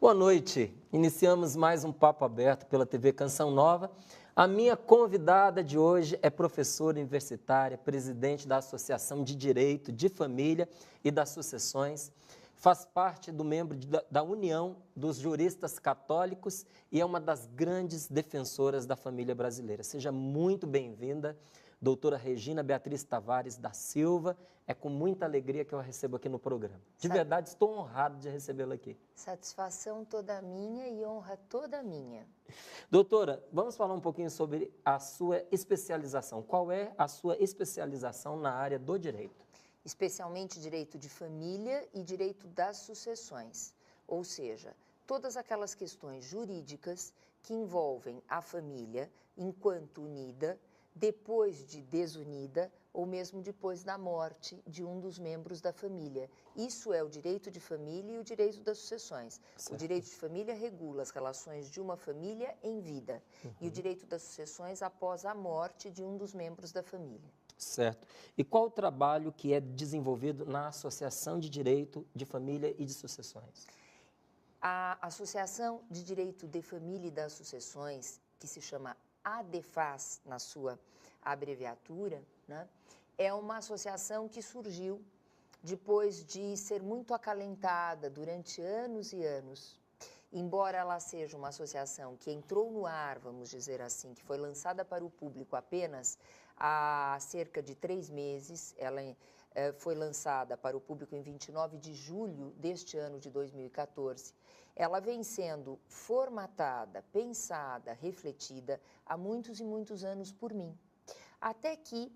Boa noite. Iniciamos mais um Papo Aberto pela TV Canção Nova. A minha convidada de hoje é professora universitária, presidente da Associação de Direito de Família e das Sucessões, faz parte do membro da União dos Juristas Católicos e é uma das grandes defensoras da família brasileira. Seja muito bem-vinda, doutora Regina Beatriz Tavares da Silva. É com muita alegria que eu a recebo aqui no programa. De verdade, estou honrado de recebê-la aqui. Satisfação toda minha e honra toda minha. Doutora, vamos falar um pouquinho sobre a sua especialização. Qual é a sua especialização na área do direito? Especialmente direito de família e direito das sucessões, ou seja, todas aquelas questões jurídicas que envolvem a família enquanto unida, depois de desunida ou mesmo depois da morte de um dos membros da família. Isso é o direito de família e o direito das sucessões. Certo. O direito de família regula as relações de uma família em vida e o direito das sucessões após a morte de um dos membros da família. Certo. E qual o trabalho que é desenvolvido na Associação de Direito de Família e de Sucessões? A Associação de Direito de Família e das Sucessões, que se chama ADEFAS, na sua abreviatura, né, é uma associação que surgiu depois de ser muito acalentada durante anos e anos. Embora ela seja uma associação que entrou no ar, vamos dizer assim, que foi lançada para o público apenas há cerca de 3 meses, ela foi lançada para o público em 29 de julho deste ano de 2014, ela vem sendo formatada, pensada, refletida há muitos e muitos anos por mim. Até que,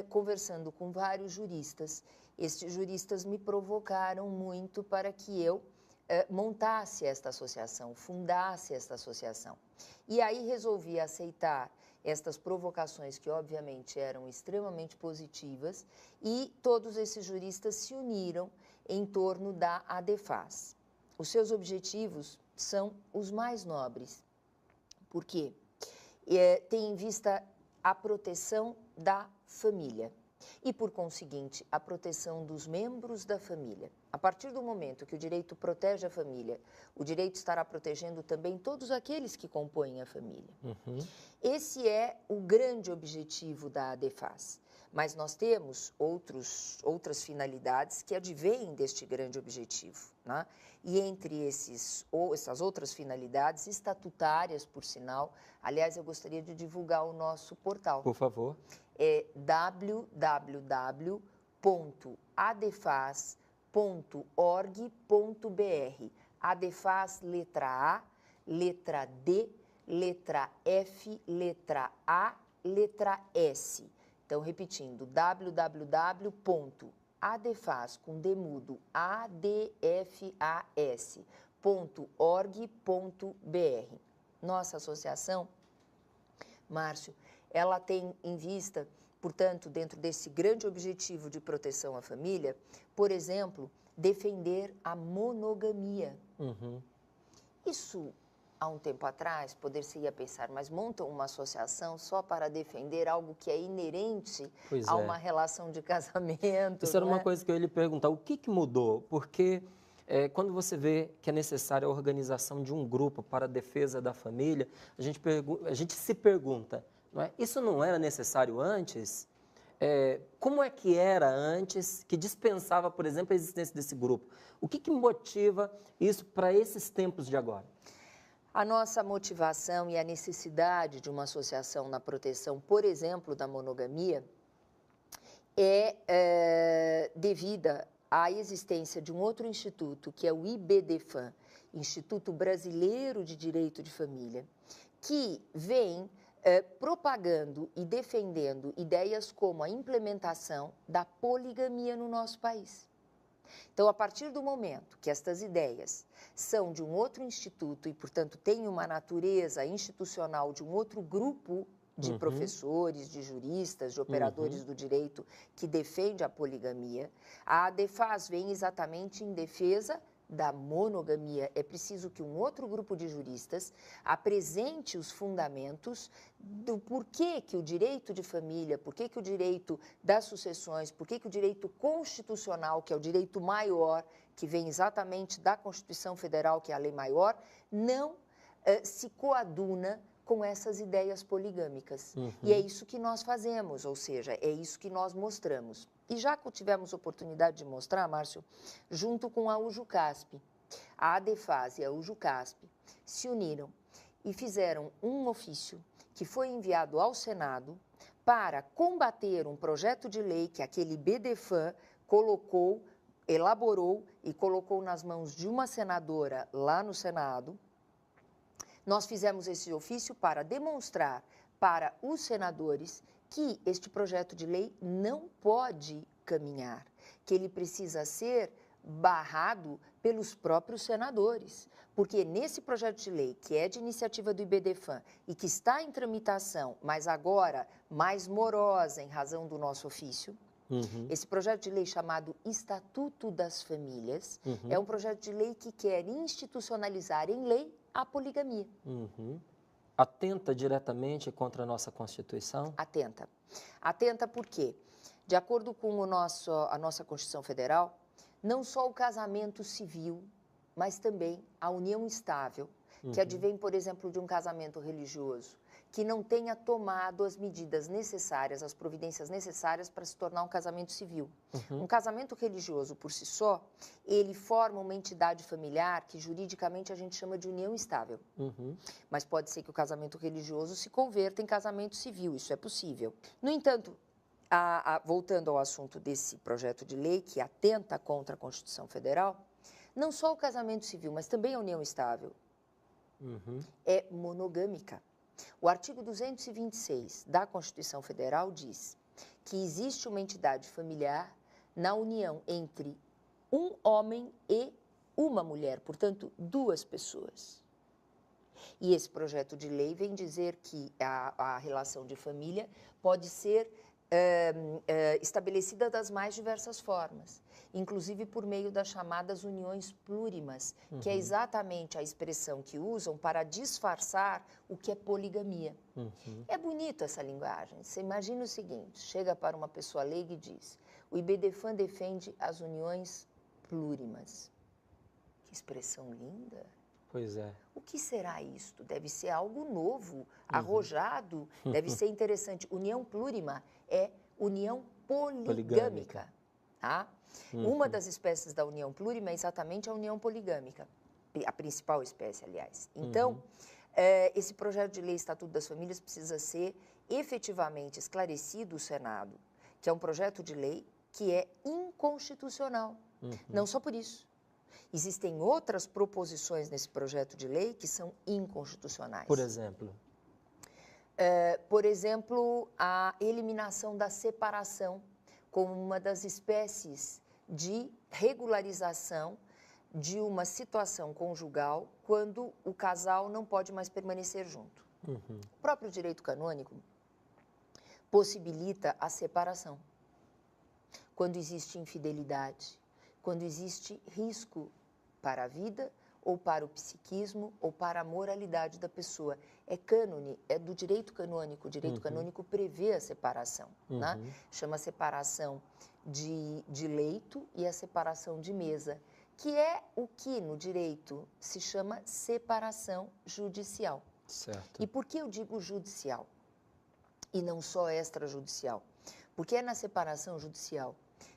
conversando com vários juristas, estes juristas me provocaram muito para que eu montasse esta associação, fundasse esta associação. E aí resolvi aceitar estas provocações que obviamente eram extremamente positivas e todos esses juristas se uniram em torno da ADEFAS. Os seus objetivos são os mais nobres, porque tem em vista a proteção da família e, por conseguinte, a proteção dos membros da família. A partir do momento que o direito protege a família, o direito estará protegendo também todos aqueles que compõem a família. Esse é o grande objetivo da ADEFAS, mas nós temos outras finalidades que advêm deste grande objetivo, né? E entre essas outras finalidades estatutárias, por sinal, aliás, eu gostaria de divulgar o nosso portal. Por favor. É www.adefas.org.br. ADEFAS, letra A, letra D, letra F, letra A, letra S. Então, repetindo, www.adefas, com D mudo, adefas.org.br. Nossa associação, Márcio, ela tem em vista, portanto, dentro desse grande objetivo de proteção à família, por exemplo, defender a monogamia. Isso, há um tempo atrás, poder-se-ia pensar, mas montam uma associação só para defender algo que é inerente a uma relação de casamento. Isso era uma coisa que eu ia lhe perguntar, o que mudou? Porque quando você vê que é necessária a organização de um grupo para a defesa da família, a gente se pergunta, não é? Isso não era necessário antes? Como é que era antes, que dispensava, por exemplo, a existência desse grupo? O que motiva isso para esses tempos de agora? A nossa motivação e a necessidade de uma associação na proteção, por exemplo, da monogamia, é devida à existência de um outro instituto, que é o IBDFAM, Instituto Brasileiro de Direito de Família, que vem propagando e defendendo ideias como a implementação da poligamia no nosso país. Então, a partir do momento que estas ideias são de um outro instituto e, portanto, têm uma natureza institucional de um outro grupo de professores, de juristas, de operadores do direito que defende a poligamia, a ADEFAS vem exatamente em defesa da monogamia. É preciso que um outro grupo de juristas apresente os fundamentos do porquê que o direito de família, porquê que o direito das sucessões, porquê que o direito constitucional, que é o direito maior, que vem exatamente da Constituição Federal, que é a lei maior, não se coaduna com essas ideias poligâmicas. E é isso que nós fazemos, ou seja, é isso que nós mostramos. E já que tivemos oportunidade de mostrar, Márcio, junto com a UJUCASP, a ADEFAS e a UJUCASP se uniram e fizeram um ofício que foi enviado ao Senado para combater um projeto de lei que aquele BDFAN elaborou e colocou nas mãos de uma senadora lá no Senado. Nós fizemos esse ofício para demonstrar para os senadores que este projeto de lei não pode caminhar, que ele precisa ser barrado pelos próprios senadores, porque nesse projeto de lei, que é de iniciativa do IBDFAN e que está em tramitação, mas agora mais morosa em razão do nosso ofício, esse projeto de lei chamado Estatuto das Famílias é um projeto de lei que quer institucionalizar em lei a poligamia. Atenta diretamente contra a nossa Constituição? Atenta. Atenta por quê? De acordo com a nossa Constituição Federal, não só o casamento civil, mas também a união estável, que advém, por exemplo, de um casamento religioso, que não tenha tomado as medidas necessárias, as providências necessárias para se tornar um casamento civil. Um casamento religioso, por si só, ele forma uma entidade familiar que juridicamente a gente chama de união estável. Mas pode ser que o casamento religioso se converta em casamento civil, isso é possível. No entanto, voltando ao assunto desse projeto de lei que atenta contra a Constituição Federal, não só o casamento civil, mas também a união estável é monogâmica. O artigo 226 da Constituição Federal diz que existe uma entidade familiar na união entre um homem e uma mulher, portanto, duas pessoas. E esse projeto de lei vem dizer que a relação de família pode ser estabelecida das mais diversas formas, inclusive por meio das chamadas uniões plurimas, que é exatamente a expressão que usam para disfarçar o que é poligamia. É bonito essa linguagem. Você imagina o seguinte, chega para uma pessoa leiga e diz, o IBDFAN defende as uniões plurimas. Que expressão linda! Pois é. O que será isto? Deve ser algo novo, arrojado, deve ser interessante. União plurima é união poligâmica. Tá? Uma das espécies da união plurima é exatamente a união poligâmica, a principal espécie, aliás. Então, esse projeto de lei Estatuto das Famílias precisa ser efetivamente esclarecido no Senado, que é um projeto de lei que é inconstitucional. Não só por isso. Existem outras proposições nesse projeto de lei que são inconstitucionais. Por exemplo? Por exemplo, a eliminação da separação como uma das espécies de regularização de uma situação conjugal quando o casal não pode mais permanecer junto. O próprio direito canônico possibilita a separação quando existe infidelidade, quando existe risco para a vida ou para o psiquismo ou para a moralidade da pessoa. É cânone, é do direito canônico. O direito canônico prevê a separação, né? Chama a separação de leito e a separação de mesa, que é o que no direito se chama separação judicial. Certo. E por que eu digo judicial e não só extrajudicial? Porque é na separação judicial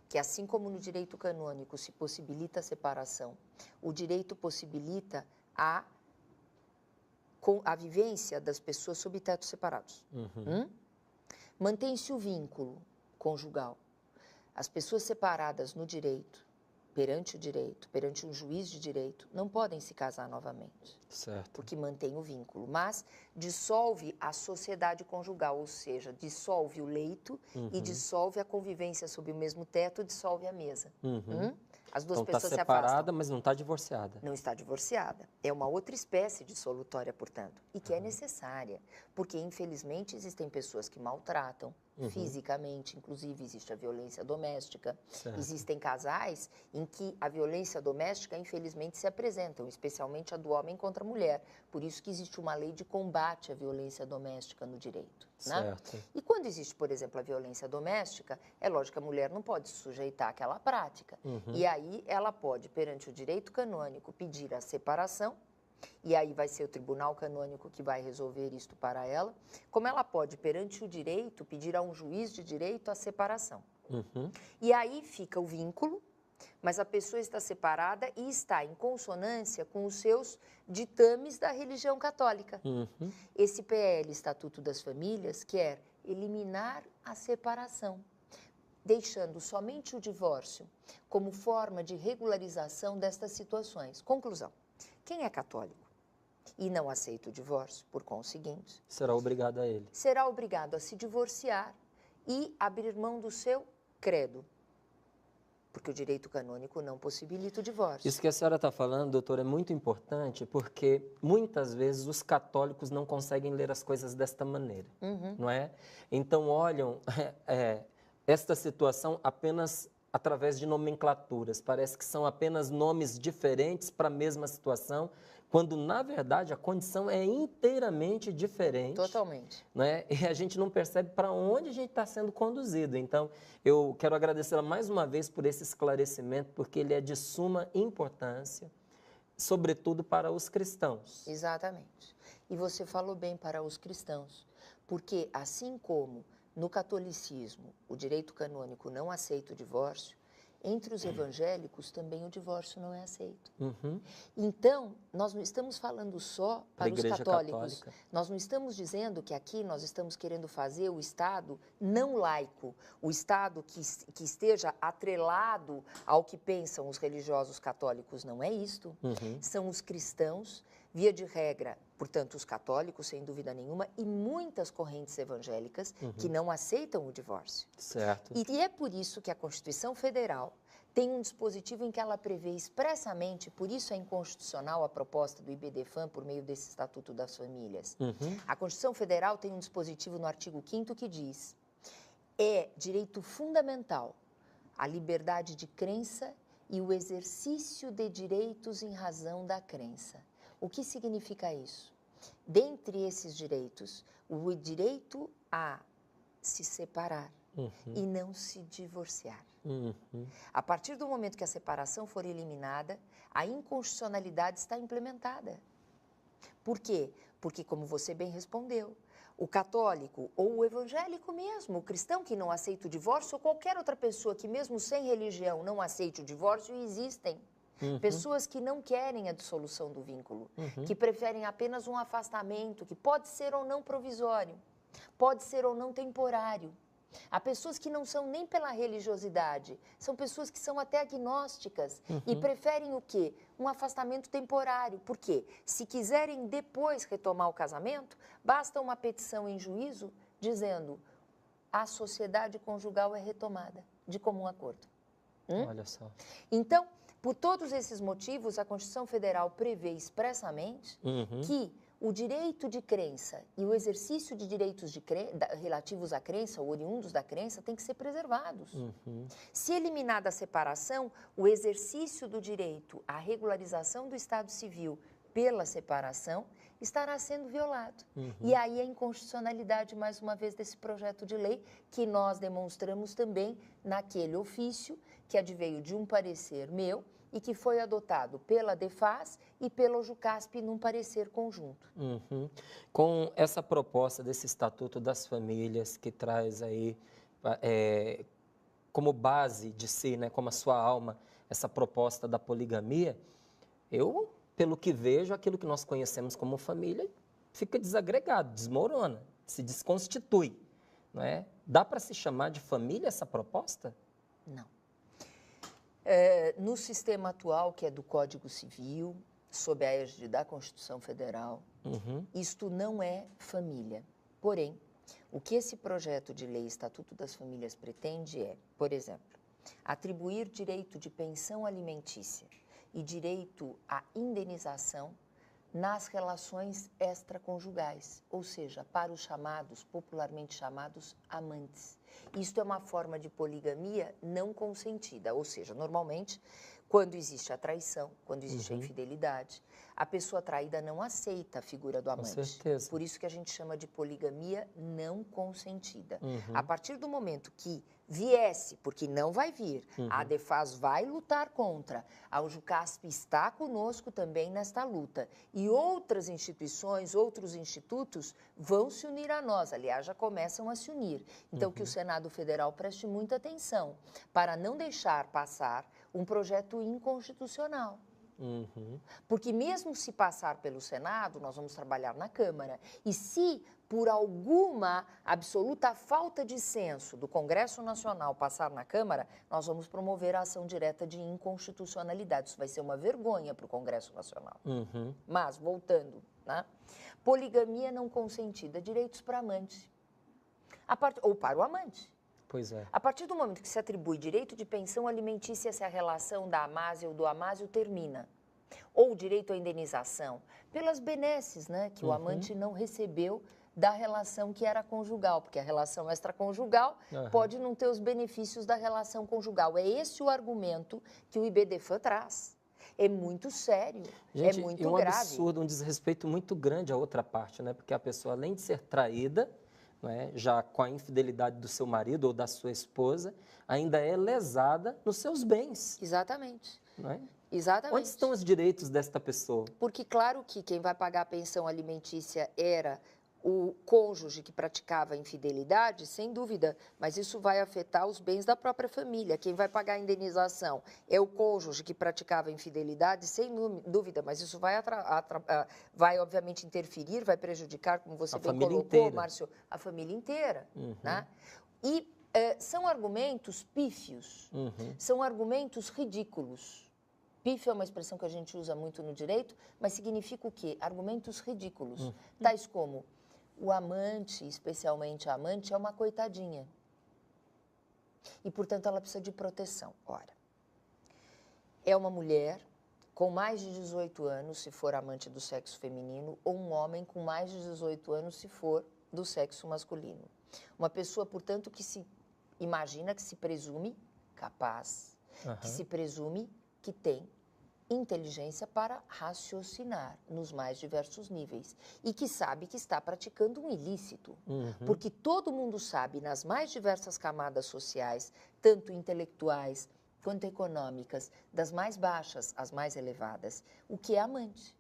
que, assim como no direito canônico se possibilita a separação, o direito possibilita a vivência das pessoas sob tetos separados. Mantém-se o vínculo conjugal. As pessoas separadas no direito, perante um juiz de direito, não podem se casar novamente. Certo. Porque mantém o vínculo, mas dissolve a sociedade conjugal, ou seja, dissolve o leito e dissolve a convivência sob o mesmo teto, dissolve a mesa. As duas pessoas se afastam. Está separada, mas não está divorciada. Não está divorciada. É uma outra espécie dissolutória, portanto, e que é necessária, porque, infelizmente, existem pessoas que maltratam, fisicamente, inclusive existe a violência doméstica. Certo. Existem casais em que a violência doméstica, infelizmente, se apresentam, especialmente a do homem contra a mulher. Por isso que existe uma lei de combate à violência doméstica no direito. Certo. Né? E quando existe, por exemplo, a violência doméstica, é lógico que a mulher não pode se sujeitar àquela prática. E aí ela pode, perante o direito canônico, pedir a separação, e aí vai ser o tribunal canônico que vai resolver isto para ela, como ela pode, perante o direito, pedir a um juiz de direito a separação. E aí fica o vínculo, mas a pessoa está separada e está em consonância com os seus ditames da religião católica. Esse PL, Estatuto das Famílias, quer eliminar a separação, deixando somente o divórcio como forma de regularização destas situações. Conclusão. Quem é católico e não aceita o divórcio, por conseguinte, será obrigado a ele. Será obrigado a se divorciar e abrir mão do seu credo, porque o direito canônico não possibilita o divórcio. Isso que a senhora está falando, doutora, é muito importante, porque muitas vezes os católicos não conseguem ler as coisas desta maneira, não é? Então olham esta situação apenas através de nomenclaturas. Parece que são apenas nomes diferentes para a mesma situação, quando, na verdade, a condição é inteiramente diferente. Totalmente. Né? E a gente não percebe para onde a gente está sendo conduzido. Então, eu quero agradecê-la mais uma vez por esse esclarecimento, porque ele é de suma importância, sobretudo para os cristãos. Exatamente. E você falou bem, para os cristãos, porque assim como no catolicismo, o direito canônico não aceita o divórcio, entre os evangélicos também o divórcio não é aceito. Então, nós não estamos falando só para os católicos. Católica. Nós não estamos dizendo que aqui nós estamos querendo fazer o Estado não laico, o Estado que esteja atrelado ao que pensam os religiosos católicos. Não é isto. São os cristãos, via de regra, portanto, os católicos, sem dúvida nenhuma, e muitas correntes evangélicas que não aceitam o divórcio. Certo. E é por isso que a Constituição Federal tem um dispositivo em que ela prevê expressamente, por isso é inconstitucional a proposta do IBDFAM por meio desse Estatuto das Famílias. A Constituição Federal tem um dispositivo no artigo 5º que diz: é direito fundamental a liberdade de crença e o exercício de direitos em razão da crença. O que significa isso? Dentre esses direitos, o direito a se separar e não se divorciar. A partir do momento que a separação for eliminada, a inconstitucionalidade está implementada. Por quê? Porque, como você bem respondeu, o católico ou o evangélico mesmo, o cristão que não aceita o divórcio, ou qualquer outra pessoa que mesmo sem religião não aceite o divórcio, existem. Pessoas que não querem a dissolução do vínculo, que preferem apenas um afastamento, que pode ser ou não provisório, pode ser ou não temporário. Há pessoas que não são nem pela religiosidade, são pessoas que são até agnósticas e preferem o quê? Um afastamento temporário. Por quê? Se quiserem depois retomar o casamento, basta uma petição em juízo dizendo: a sociedade conjugal é retomada, de comum acordo. Olha só. Então, por todos esses motivos, a Constituição Federal prevê expressamente que o direito de crença e o exercício de direitos relativos à crença ou oriundos da crença têm que ser preservados. Se eliminada a separação, o exercício do direito à regularização do Estado Civil pela separação estará sendo violado. E aí a inconstitucionalidade, mais uma vez, desse projeto de lei, que nós demonstramos também naquele ofício que adveio de um parecer meu e que foi adotado pela DEFAS e pelo JUCASP num parecer conjunto. Com essa proposta desse Estatuto das Famílias, que traz aí como base de si, né, como a sua alma, essa proposta da poligamia, eu, pelo que vejo, aquilo que nós conhecemos como família fica desagregado, desmorona, se desconstitui, não é? Dá para se chamar de família essa proposta? Não. No sistema atual, que é do Código Civil, sob a égide da Constituição Federal, isto não é família. Porém, o que esse projeto de lei Estatuto das Famílias pretende é, por exemplo, atribuir direito de pensão alimentícia e direito à indenização nas relações extraconjugais, ou seja, para os chamados, popularmente chamados, amantes. Isto é uma forma de poligamia não consentida, ou seja, normalmente, quando existe a traição, quando existe a infidelidade, a pessoa traída não aceita a figura do amante. Com certeza. Por isso que a gente chama de poligamia não consentida. A partir do momento que viesse, porque não vai vir, a ADEFAS vai lutar contra, a UJUCASP está conosco também nesta luta, e outras instituições, outros institutos vão se unir a nós, aliás, já começam a se unir. Então, que o Senado Federal preste muita atenção para não deixar passar um projeto inconstitucional. Porque mesmo se passar pelo Senado, nós vamos trabalhar na Câmara. E se, por alguma absoluta falta de senso do Congresso Nacional passar na Câmara, nós vamos promover a ação direta de inconstitucionalidade. Isso vai ser uma vergonha para o Congresso Nacional. Mas, voltando, né? Poligamia não consentida, direitos para amante. Ou para o amante. Pois é. A partir do momento que se atribui direito de pensão alimentícia se a relação da amásia ou do amásio termina, ou direito à indenização, pelas benesses, né, que o amante não recebeu da relação que era conjugal, porque a relação extraconjugal pode não ter os benefícios da relação conjugal. É esse o argumento que o IBDFAN traz. É muito sério, Gente, é muito e um grave. absurdo, um desrespeito muito grande à outra parte, né? Porque a pessoa, além de ser traída, não é, já com a infidelidade do seu marido ou da sua esposa, ainda é lesada nos seus bens. Exatamente. Não é? Exatamente. Onde estão os direitos desta pessoa? Porque, claro que quem vai pagar a pensão alimentícia era o cônjuge que praticava a infidelidade, sem dúvida, mas isso vai afetar os bens da própria família. Quem vai pagar a indenização é o cônjuge que praticava a infidelidade, sem dúvida, mas isso vai obviamente interferir, vai prejudicar, como você bem colocou, inteira. Márcio, a família inteira. Né? E são argumentos pífios, são argumentos ridículos. Pífio é uma expressão que a gente usa muito no direito, mas significa o quê? Argumentos ridículos, tais como o amante, especialmente a amante, é uma coitadinha. E, portanto, ela precisa de proteção. Ora, é uma mulher com mais de 18 anos, se for amante do sexo feminino, ou um homem com mais de 18 anos, se for do sexo masculino. Uma pessoa, portanto, que se imagina, que se presume capaz, que se presume que tem inteligência para raciocinar nos mais diversos níveis e que sabe que está praticando um ilícito. Porque todo mundo sabe, nas mais diversas camadas sociais, tanto intelectuais quanto econômicas, das mais baixas às mais elevadas, o que é amante.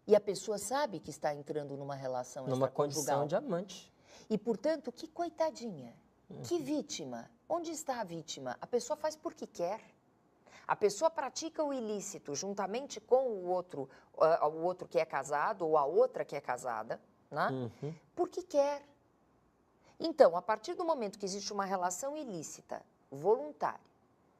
E a pessoa sabe que está entrando numa relação Numa extraconjugal. condição de amante. E, portanto, que coitadinha, que vítima. Onde está a vítima? A pessoa faz porque quer. A pessoa pratica o ilícito juntamente com o outro que é casado ou a outra que é casada, né? Porque quer. Então, a partir do momento que existe uma relação ilícita, voluntária,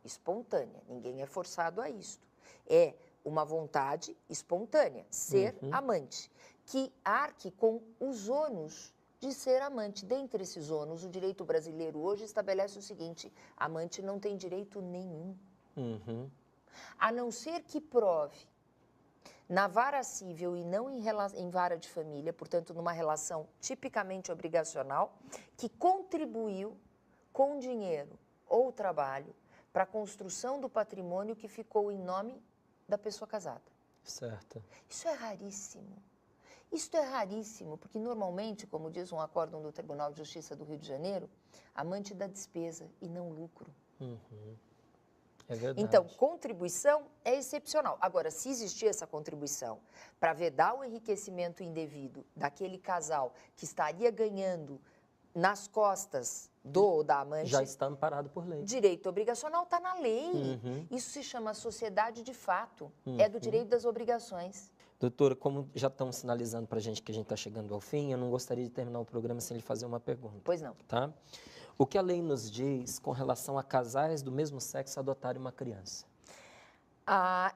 espontânea, ninguém é forçado a isto, é uma vontade espontânea, ser amante, que arque com os ônus de ser amante. Dentre esses ônus, o direito brasileiro hoje estabelece o seguinte: amante não tem direito nenhum. A não ser que prove na vara civil e não em vara de família, portanto, numa relação tipicamente obrigacional, que contribuiu com dinheiro ou trabalho para a construção do patrimônio que ficou em nome da pessoa casada. Certo. Isso é raríssimo. Isto é raríssimo, porque normalmente, como diz um acórdão do Tribunal de Justiça do Rio de Janeiro, amante dá despesa e não lucro. É verdade. Então, contribuição é excepcional. Agora, se existir essa contribuição para vedar o enriquecimento indevido daquele casal que estaria ganhando nas costas do ou da amante... Já está amparado por lei. Direito obrigacional está na lei. Isso se chama sociedade de fato. É do direito das obrigações. Doutora, como já estão sinalizando para a gente que a gente está chegando ao fim, eu não gostaria de terminar o programa sem lhe fazer uma pergunta. Pois não. Tá? O que a lei nos diz com relação a casais do mesmo sexo adotarem uma criança?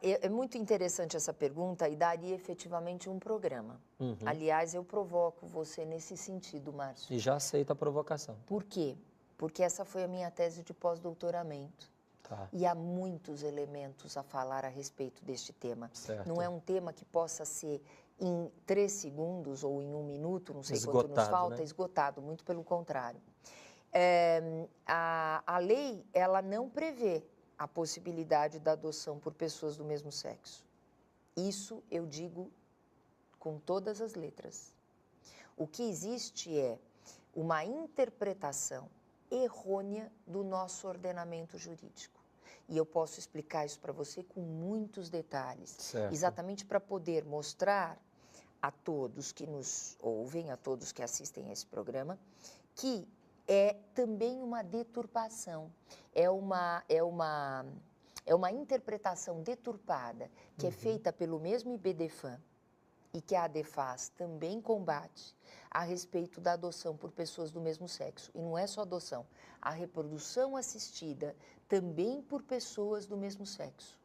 É muito interessante essa pergunta e daria efetivamente um programa. Aliás, eu provoco você nesse sentido, Márcio. E já aceita a provocação. Por quê? Porque essa foi a minha tese de pós-doutoramento. Tá. E há muitos elementos a falar a respeito deste tema. Certo. Não é um tema que possa ser em 3 segundos ou em 1 minuto, não sei Esgotado, quanto nos falta, né? esgotado, muito pelo contrário. A lei, ela não prevê a possibilidade da adoção por pessoas do mesmo sexo. Isso eu digo com todas as letras. O que existe é uma interpretação errônea do nosso ordenamento jurídico. E eu posso explicar isso para você com muitos detalhes, Certo. exatamente para poder mostrar a todos que nos ouvem, a todos que assistem a esse programa, que é também uma deturpação, é uma interpretação deturpada que é feita pelo mesmo IBDFAM e que a ADEFAS também combate a respeito da adoção por pessoas do mesmo sexo. E não é só adoção, a reprodução assistida também por pessoas do mesmo sexo.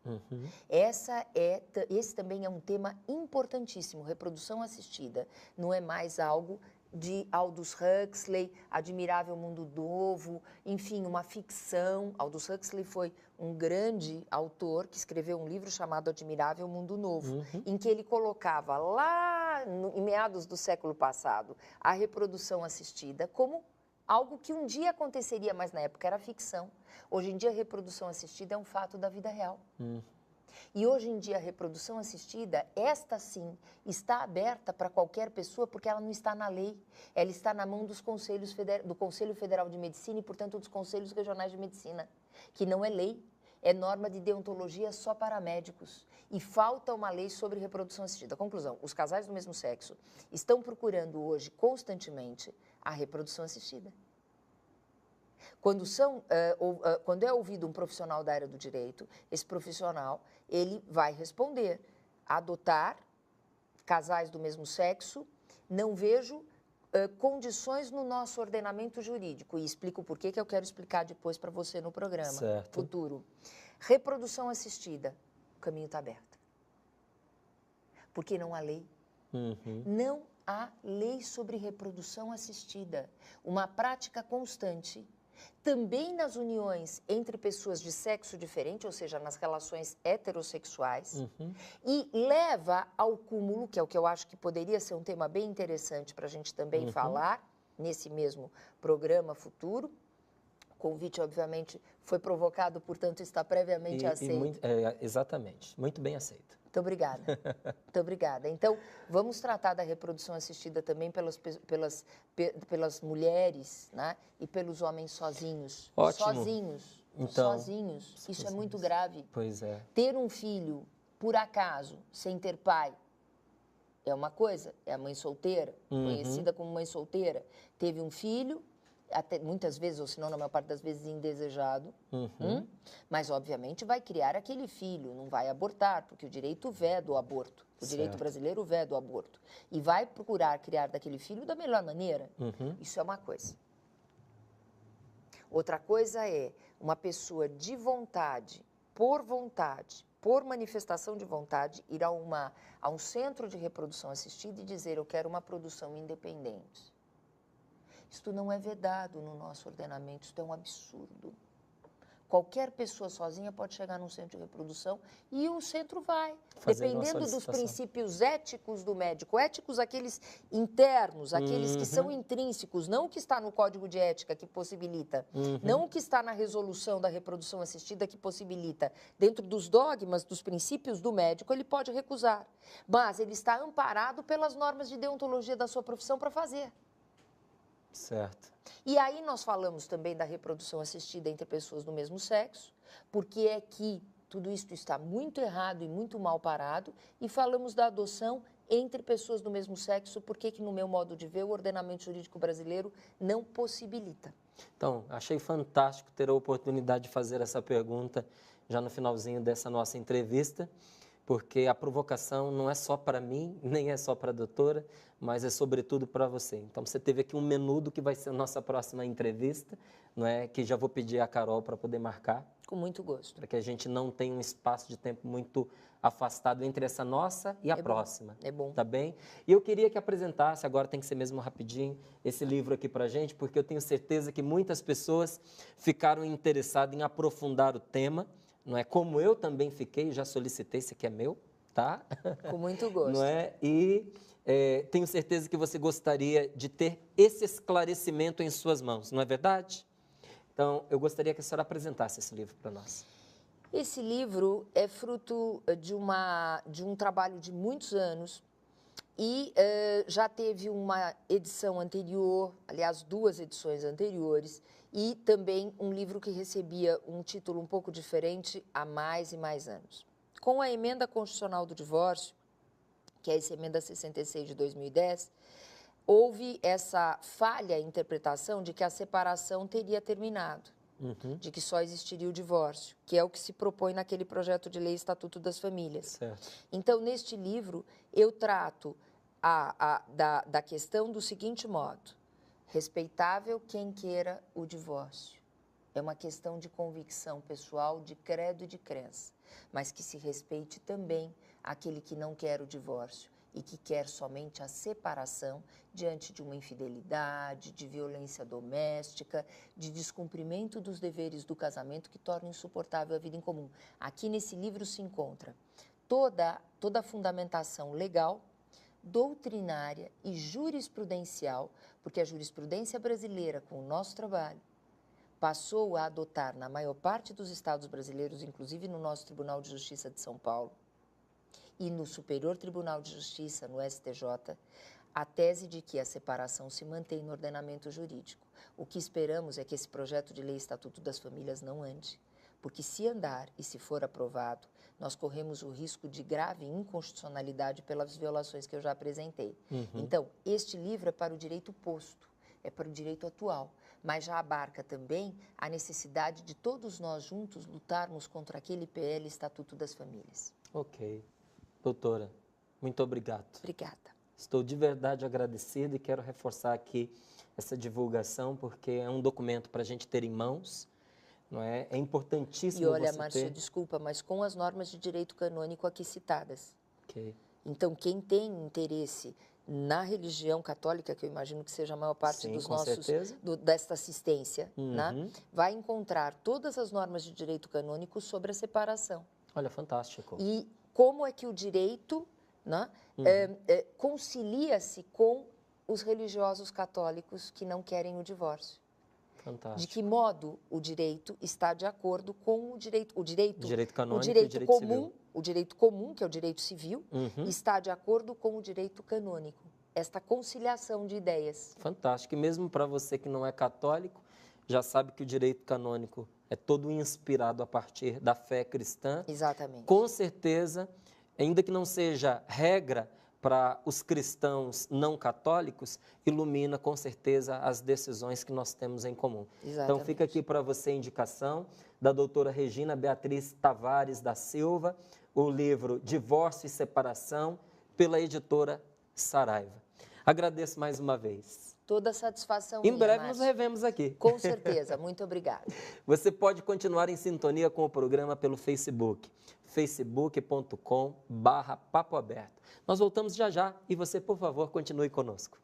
Esse também é um tema importantíssimo. Reprodução assistida não é mais algo de Aldous Huxley, Admirável Mundo Novo, enfim, uma ficção. Aldous Huxley foi um grande autor que escreveu um livro chamado Admirável Mundo Novo, em que ele colocava lá, em meados do século passado, a reprodução assistida como algo que um dia aconteceria, mas na época era ficção. Hoje em dia, a reprodução assistida é um fato da vida real. E hoje em dia, a reprodução assistida, esta sim, está aberta para qualquer pessoa porque ela não está na lei. Ela está na mão dos do Conselho Federal de Medicina e, portanto, dos Conselhos Regionais de Medicina, que não é lei, é norma de deontologia só para médicos. E falta uma lei sobre reprodução assistida. Conclusão, os casais do mesmo sexo estão procurando hoje, constantemente, a reprodução assistida. Quando é ouvido um profissional da área do direito, esse profissional, ele vai responder: adotar casais do mesmo sexo, não vejo condições no nosso ordenamento jurídico. E explico por que eu quero explicar depois para você no programa futuro. Reprodução assistida, o caminho está aberto. Porque não há lei. Não há lei sobre reprodução assistida. Uma prática constante, também nas uniões entre pessoas de sexo diferente, ou seja, nas relações heterossexuais, e leva ao cúmulo, que é o que eu acho que poderia ser um tema bem interessante para a gente também falar nesse mesmo programa futuro. O convite, obviamente, foi provocado, portanto, está previamente aceito. Exatamente, muito bem aceito. Muito obrigada. Muito obrigada. Então, vamos tratar da reprodução assistida também pelas mulheres, né? E pelos homens sozinhos. Ótimo. Sozinhos. Isso é muito grave. Pois é. Ter um filho, por acaso, sem ter pai, é uma coisa. É a mãe solteira, conhecida como mãe solteira. Teve um filho, até muitas vezes, ou se não, na maior parte das vezes, indesejado, mas, obviamente, vai criar aquele filho, não vai abortar, porque o direito veda o aborto, o direito brasileiro veda o aborto, e vai procurar criar daquele filho da melhor maneira. Isso é uma coisa. Outra coisa é uma pessoa de vontade, por manifestação de vontade, ir a um centro de reprodução assistida e dizer: eu quero uma produção independente. Isto não é vedado no nosso ordenamento, isto é um absurdo. Qualquer pessoa sozinha pode chegar num centro de reprodução e o centro vai, dependendo dos princípios éticos do médico. Éticos, aqueles internos, aqueles que são intrínsecos, não o que está no Código de Ética que possibilita, não o que está na resolução da reprodução assistida que possibilita. Dentro dos dogmas, dos princípios do médico, ele pode recusar, mas ele está amparado pelas normas de deontologia da sua profissão para fazer. Certo. E aí nós falamos também da reprodução assistida entre pessoas do mesmo sexo, porque é que tudo isso está muito errado e muito mal parado, e falamos da adoção entre pessoas do mesmo sexo, porque que no meu modo de ver o ordenamento jurídico brasileiro não possibilita. Então, achei fantástico ter a oportunidade de fazer essa pergunta já no finalzinho dessa nossa entrevista. porque a provocação não é só para mim, nem é só para a doutora, mas é sobretudo para você. Então, você teve aqui um menudo que vai ser a nossa próxima entrevista, não é? Que já vou pedir a Carol para poder marcar. Com muito gosto. Para que a gente não tenha um espaço de tempo muito afastado entre essa nossa e a próxima. É bom. Tá bem? E eu queria que apresentasse, agora tem que ser mesmo rapidinho, esse livro aqui para a gente, porque eu tenho certeza que muitas pessoas ficaram interessadas em aprofundar o tema, não é? Como eu também fiquei, já solicitei, esse aqui é meu, tá? Com muito gosto. Não é? E tenho certeza que você gostaria de ter esse esclarecimento em suas mãos, não é verdade? Então, eu gostaria que a senhora apresentasse esse livro para nós. Esse livro é fruto de um trabalho de muitos anos e já teve uma edição anterior, aliás, 2 edições anteriores, e também um livro que recebia um título um pouco diferente há mais e mais anos. Com a emenda constitucional do divórcio, que é essa emenda 66 de 2010, houve essa falha interpretação de que a separação teria terminado, de que só existiria o divórcio, que é o que se propõe naquele projeto de lei Estatuto das Famílias. Certo. Então, neste livro, eu trato da questão do seguinte modo: respeitável quem queira o divórcio. É uma questão de convicção pessoal, de credo e de crença, mas que se respeite também aquele que não quer o divórcio e que quer somente a separação diante de uma infidelidade, de violência doméstica, de descumprimento dos deveres do casamento que torna insuportável a vida em comum. Aqui nesse livro se encontra toda a fundamentação legal, doutrinária e jurisprudencial, porque a jurisprudência brasileira, com o nosso trabalho, passou a adotar na maior parte dos estados brasileiros, inclusive no nosso Tribunal de Justiça de São Paulo, e no Superior Tribunal de Justiça, no STJ, a tese de que a separação se mantém no ordenamento jurídico. O que esperamos é que esse projeto de lei Estatuto das Famílias não ande, porque se andar e se for aprovado, nós corremos o risco de grave inconstitucionalidade pelas violações que eu já apresentei. Então, este livro é para o direito posto, é para o direito atual, mas já abarca também a necessidade de todos nós juntos lutarmos contra aquele PL Estatuto das Famílias. Ok. Doutora, muito obrigado. Obrigada. Estou de verdade agradecido e quero reforçar aqui essa divulgação, porque é um documento para a gente ter em mãos, não é? É importantíssimo E olha, você Márcio, ter... desculpa, mas com as normas de direito canônico aqui citadas. Ok. Então, quem tem interesse na religião católica, que eu imagino que seja a maior parte Sim, dos com nossos, certeza. desta assistência, né, vai encontrar todas as normas de direito canônico sobre a separação. Olha, fantástico. E como é que o direito, né, concilia-se com os religiosos católicos que não querem o divórcio. Fantástico. De que modo o direito está de acordo com o direito canônico o direito e o direito comum, civil. o direito comum, que é o direito civil, está de acordo com o direito canônico. Esta conciliação de ideias. Fantástico. E mesmo para você que não é católico, já sabe que o direito canônico é todo inspirado a partir da fé cristã. Exatamente. Com certeza, ainda que não seja regra para os cristãos não católicos, ilumina com certeza as decisões que nós temos em comum. Exatamente. Então fica aqui para você a indicação da doutora Regina Beatriz Tavares da Silva, o livro Divórcio e Separação, pela editora Saraiva. Agradeço mais uma vez. Toda a satisfação Em minha, breve Márcio. nos revemos aqui. Com certeza. Muito obrigada. Você pode continuar em sintonia com o programa pelo Facebook, facebook.com/papoaberto. Nós voltamos já já e você, por favor, continue conosco.